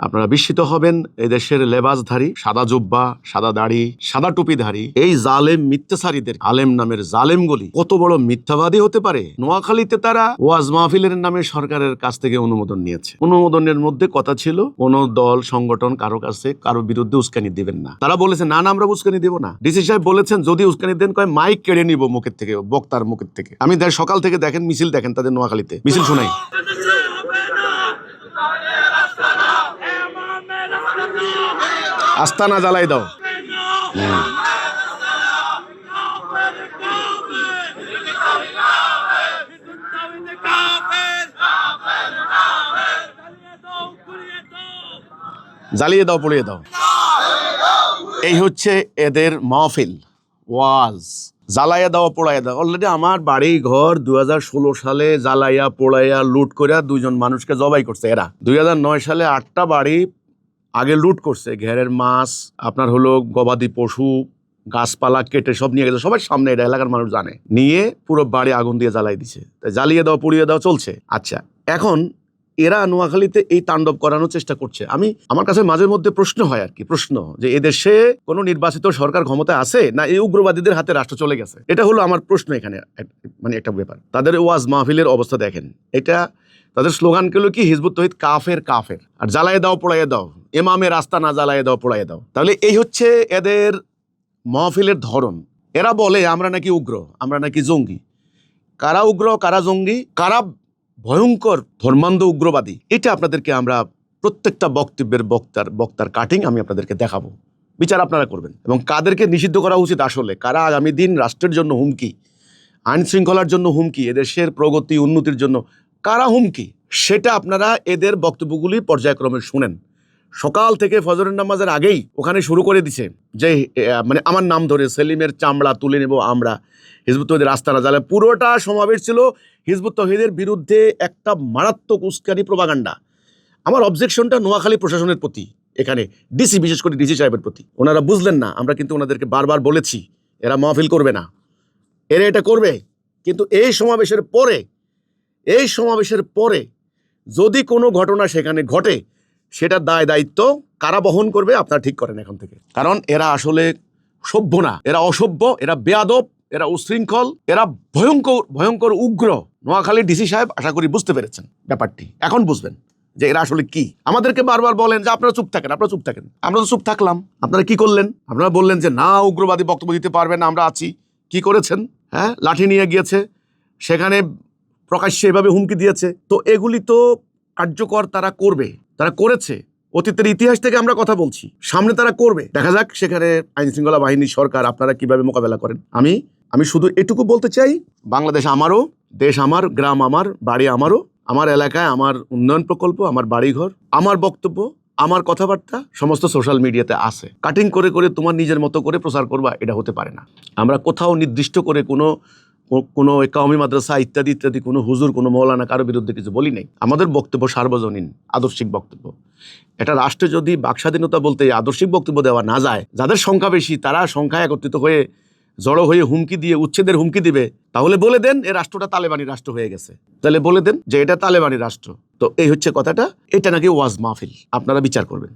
আপনারা বিস্মিত হবেন এই দেশের লেবাসধারী, সাদা জুব্বা, সাদা দাড়ি, সাদা টুপিধারী এই জালেম মিথ্যাচারীদের, আলেম নামের জালেমগুলি কত বড় মিথ্যাবাদী হতে পারে। নোয়াখালীতে তারা ওয়াজ মাহফিলের নামে সরকারের কাছ থেকে অনুমোদন নিয়েছে। অনুমোদনের মধ্যে কথা ছিল কোন দল সংগঠন কারো কাছে কারো বিরুদ্ধে উস্কানি দিবেন না। তারা বলেছে না না, আমরা উস্কানি দেব না। ডিসি সাহেব বলেছেন যদি উস্কানি দেন কয় মাইক কেড়ে নিব মুখের থেকে, বক্তার মুখের থেকে। আমি সকাল থেকে দেখেন মিছিল, দেখেন তাদের নোয়াখালীতে মিছিল শোনাই। আস্তানা জ্বালাই দাও। জ্বালিয়ে দাও, পুড়িয়ে দাও। এই হচ্ছে এদের মাহফিল, ওয়াজ। জ্বালাইয়া দাও, পোড়াইয়া দাও। অলরেডি আমার বাড়ি ঘর 2016 সালে জ্বালাইয়া পোড়াইয়া লুট করে 2 জন মানুষকে জবাই করছে এরা। 2009 সালে 8টা বাড়ি আগে লুট করছে। ঘেরের মাছ, আপনার হলো গবাদি পশু, গাছপালা কেটে সব নিয়ে গেছে সবার সামনে, এটা এলাকার মানুষ জানে। নিয়ে পুরো বাড়ি আগুন দিয়ে জ্বালাই দিছে। জ্বালিয়ে দাও, পুড়িয়ে দাও চলছে। আচ্ছা, এখন এরা নোয়াখালীতে এই তাণ্ডব করানোর চেষ্টা করছে। আমার কাছে মাঝে মধ্যে প্রশ্ন হয় আর কি, প্রশ্ন যে এদেশে কোনো নির্বাচিত সরকার ক্ষমতায় আছে না এই উগ্রবাদীদের হাতে রাষ্ট্র চলে গেছে? এটা হলো আমার প্রশ্ন এখানে, মানে একটা ব্যাপার। তাদের ওয়াজ মাহফিলের অবস্থা দেখেন। এটা তাদের স্লোগান গুলো কি? হিজবুত তৌহিদ কাফের কাফের, আর জ্বালায় দাও পোড়াইয়ে দাও, ইমামের রাস্তা না জ্বালায় দাও পোড়াইয়ে দাও। তাহলে এই হচ্ছে এদের মাহফিলের ধরন। এরা বলে আমরা নাকি উগ্র, আমরা নাকি জঙ্গি। কারা উগ্র, কারা জঙ্গি, কারা ভয়ঙ্কর ধর্মান্ধ উগ্রবাদী, এটা আপনাদেরকে আমরা প্রত্যেকটা বক্তার কাটিং আমি আপনাদেরকে দেখাবো। বিচার আপনারা করবেন। এবং কাদেরকে নিষিদ্ধ করা উচিত, আসলে কারা আগামী দিন রাষ্ট্রের জন্য হুমকি, আইন শৃঙ্খলার জন্য হুমকি, এদেশের প্রগতি উন্নতির জন্য কারা হুমকি, সেটা আপনারা এদের বক্তব্যগুলি পর্যায়ক্রমে শুনেন। সকাল থেকে ফজরের নামাজের আগেই ওখানে শুরু করে দিছে যে মানে আমার নাম ধরে সেলিমের চামড়া তুলে নেব আমরা, হিজবুত তৌহিদের রাস্তা না জ্বালায়। পুরোটা সমাবেশ ছিল হিজবুত তৌহিদের বিরুদ্ধে একটা মারাত্মক উস্কানি প্রপাগান্ডা। আমার অবজেকশনটা নোয়াখালী প্রশাসনের প্রতি, এখানে ডিসি, বিশেষ করে ডিসি সাহেবের প্রতি। ওনারা বুঝলেন না। আমরা কিন্তু ওনাদেরকে বারবার বলেছি এরা মাহফিল করবে না, এরা এটা করবে। কিন্তু এই সমাবেশের পরে যদি কোনো ঘটনা সেখানে ঘটে, সেটার দায়িত্ব কারা বহন করবে আপনারা ঠিক করেন এখন থেকে। কারণ এরা আসলে সভ্য না, এরা অসভ্য, এরা বেয়াদব, এরা উশৃঙ্খল, এরা ভয়ঙ্কর উগ্র। নোয়াখালীর ডিসি সাহেব আশা করি বুঝতে পেরেছেন ব্যাপারটি। এখন বুঝবেন যে এরা আসলে কি। আমাদেরকে বারবার বলেন যে আপনারা চুপ থাকেন, আপনারা চুপ থাকেন। আমরা তো চুপ থাকলাম। আপনারা কি করলেন? আপনারা বললেন যে না, উগ্রবাদী বক্তব্য দিতে পারবেন না, আমরা আছি। কি করেছেন? হ্যাঁ, লাঠি নিয়ে গিয়েছে, সেখানে প্রকাশ্যে এভাবে হুমকি দিয়েছে। তো এগুলি তো কার্যকর তারা করবে, তারা করেছে। অতীতের ইতিহাস থেকে আমরা কথা বলছি, সামনে তারা করবে। দেখা যাক সেখানে আইন শৃঙ্খলা বাহিনী, সরকার আপনারা কিভাবে মোকাবেলা করেন। আমি শুধু এটুকু বলতে চাই, বাংলাদেশ আমারও, দেশ আমার, গ্রাম আমার, বাড়ি আমারও, আমার এলাকায় আমার উন্নয়ন প্রকল্প, আমার বাড়িঘর, আমার বক্তব্য, আমার কথাবার্তা সমস্ত সোশ্যাল মিডিয়াতে আছে। কাটিং করে করে তোমার নিজের মতো করে প্রচার করবা, এটা হতে পারে না। আমরা কোথাও নির্দিষ্ট করে কোনো কওমি মাদ্রাসা ইত্যাদি ইত্যাদি কোনো হুজুর, কোনো মৌলানা কারো বিরুদ্ধে কিছু বলি নাই। আমাদের বক্তব্য সার্বজনীন, আদর্শিক বক্তব্য। এটা রাষ্ট্রে যদি বাকস্বাধীনতা বলতে আদর্শিক বক্তব্য দেওয়া না যায়, যাদের সংখ্যা বেশি তারা সংখ্যায় একত্রিত হয়ে জড়ো হয়ে হুমকি দিয়ে উচ্ছেদের হুমকি দিবে, তাহলে বলে দেন এই রাষ্ট্রটা তালেবানি রাষ্ট্র হয়ে গেছে। তাহলে বলে দেন যে এটা তালেবানি রাষ্ট্র। তো এই হচ্ছে কথাটা। এটা নাকি ওয়াজ মাহফিল, আপনারা বিচার করবেন।